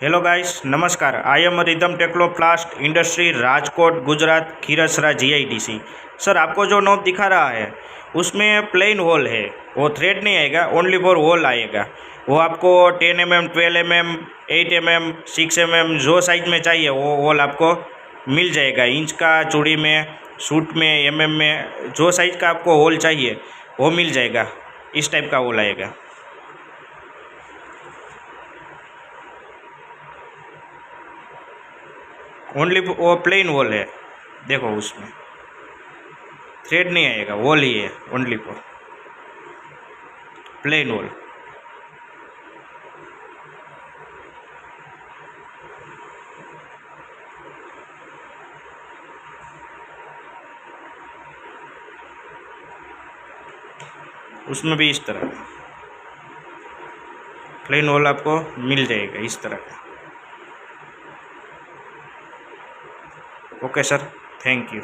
Hello guys, नमस्कार। I am Rhythm Technoplast industry, Rajkot, Gujarat, Khirsara, GIDC. Sir, आपको जो नोब दिखा रहा है उसमें प्लेन होल है, वो थ्रेड नहीं आएगा, ओनली फॉर होल आएगा। वो आपको 10 mm, 12 mm, 8 mm, 6 mm जो साइज में चाहिए वो होल आपको मिल जाएगा। इंच का, चूड़ी में, सूट में, में, जो साइज का आपको होल चाहिए वो मिल जाएगा। इस टाइप का होल आएगा। ओनली वो प्लेन वॉल है, देखो उसमें थ्रेड नहीं आएगा, वॉल ही है, ओनली फॉर प्लेन वॉल। उसमें भी इस तरह का प्लेन वॉल आपको मिल जाएगा, इस तरह का। Okay sir, thank you.